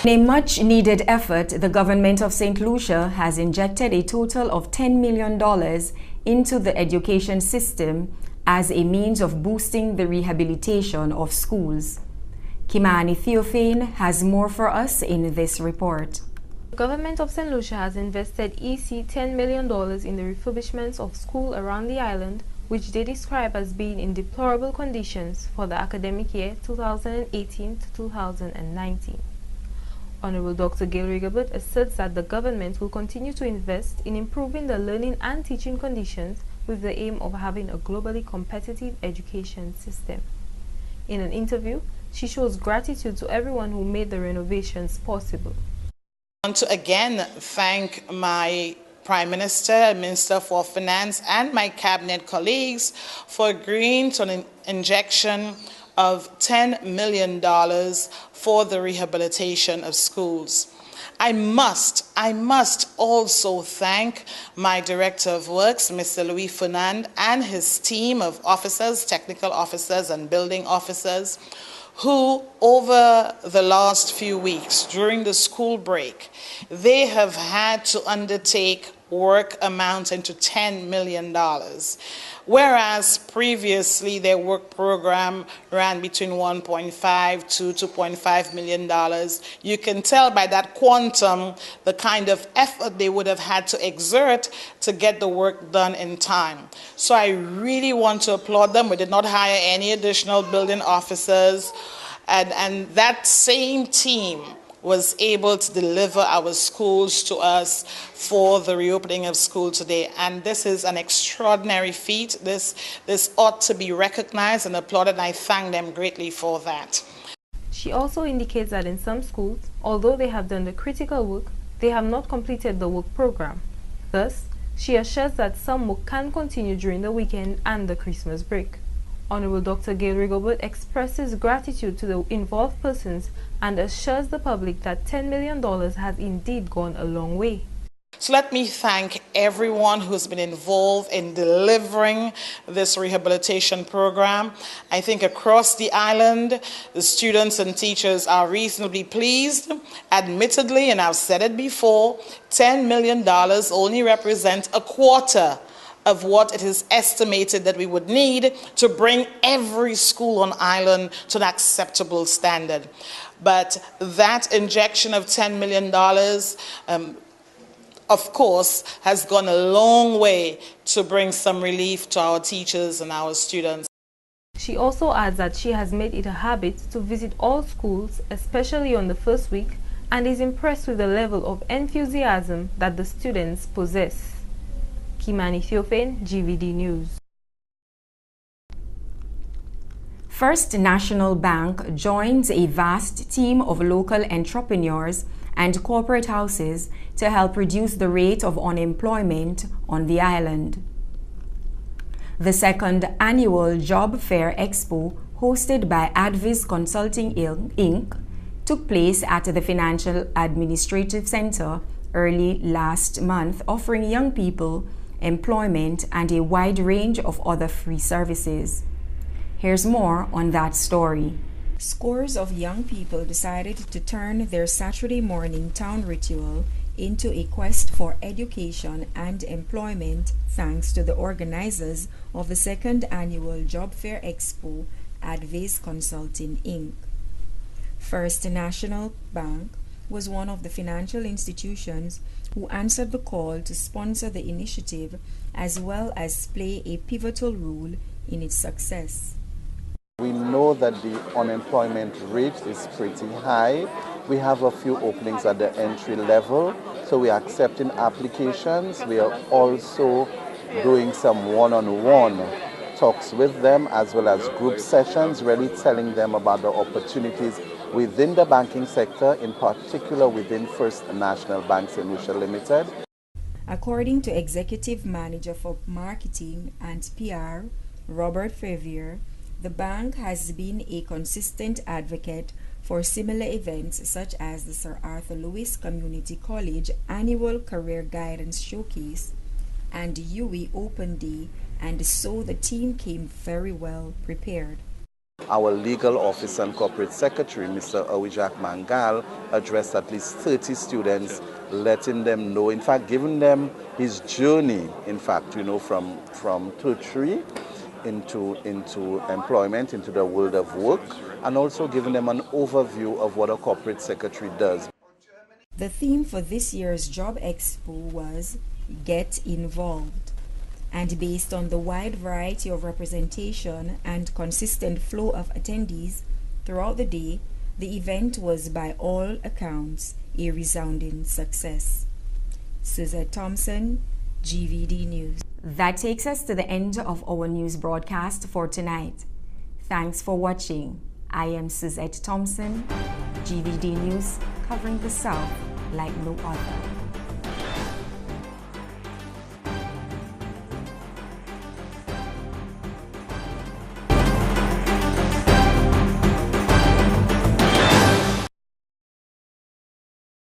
In a much-needed effort, the government of St. Lucia has injected a total of $10 million into the education system as a means of boosting the rehabilitation of schools. Kimani Theophane has more for us in this report. The government of St. Lucia has invested $10 million in the refurbishments of schools around the island, which they describe as being in deplorable conditions for the academic year 2018 to 2019. Honorable Dr. Gail Rigobert asserts that the government will continue to invest in improving the learning and teaching conditions with the aim of having a globally competitive education system. In an interview, she shows gratitude to everyone who made the renovations possible. I want to again thank my Prime Minister, Minister for Finance, and my cabinet colleagues for agreeing to an injection of $10 million for the rehabilitation of schools. I must also thank my Director of Works, Mr. Louis Fernand, and his team of officers, technical officers and building officers, who over the last few weeks during the school break, they have had to undertake work amounting to $10 million, whereas previously their work program ran between $1.5 to $2.5 million. You can tell by that quantum the kind of effort they would have had to exert to get the work done in time. So I really want to applaud them. We did not hire any additional building officers, and that same team was able to deliver our schools to us for the reopening of school today. And this is an extraordinary feat. This ought to be recognized and applauded, and I thank them greatly for that. She also indicates that in some schools, although they have done the critical work, they have not completed the work program. Thus, she assures that some work can continue during the weekend and the Christmas break. Honorable Dr. Gail Rigobert expresses gratitude to the involved persons and assures the public that $10 million has indeed gone a long way. So let me thank everyone who's been involved in delivering this rehabilitation program. I think across the island, the students and teachers are reasonably pleased. Admittedly, and I've said it before, $10 million only represents a quarter of what it is estimated that we would need to bring every school on island to an acceptable standard. But that injection of $10 million, of course, has gone a long way to bring some relief to our teachers and our students. She also adds that she has made it a habit to visit all schools, especially on the first week, and is impressed with the level of enthusiasm that the students possess. Kimani Theophane, GVD News. First National Bank joins a vast team of local entrepreneurs and corporate houses to help reduce the rate of unemployment on the island. The second annual Job Fair Expo, hosted by Adviz Consulting Inc., took place at the Financial Administrative Center early last month, offering young people employment and a wide range of other free services. Here's more on that story. Scores of young people decided to turn their Saturday morning town ritual into a quest for education and employment thanks to the organizers of the second annual Job Fair Expo, Adviz Consulting Inc. First National Bank was one of the financial institutions who answered the call to sponsor the initiative as well as play a pivotal role in its success. We know that the unemployment rate is pretty high. We have a few openings at the entry level, so we are accepting applications. We are also doing some one-on-one talks with them as well as group sessions, really telling them about the opportunities within the banking sector, in particular within First National Bank St. Lucia Limited. According to Executive Manager for Marketing and PR, Robert Favier, the bank has been a consistent advocate for similar events such as the Sir Arthur Lewis Community College Annual Career Guidance Showcase and UWI Open Day, and so the team came very well prepared. Our legal officer and corporate secretary, Mr. Awijak Mangal, addressed at least 30 students, letting them know, in fact, giving them his journey, in fact, from tertiary into employment, into the world of work, and also giving them an overview of what a corporate secretary does. The theme for this year's Job Expo was Get Involved. And based on the wide variety of representation and consistent flow of attendees throughout the day, the event was by all accounts a resounding success. Suzette Thompson, GVD News. That takes us to the end of our news broadcast for tonight. Thanks for watching. I am Suzette Thompson, GVD News, covering the South like no other.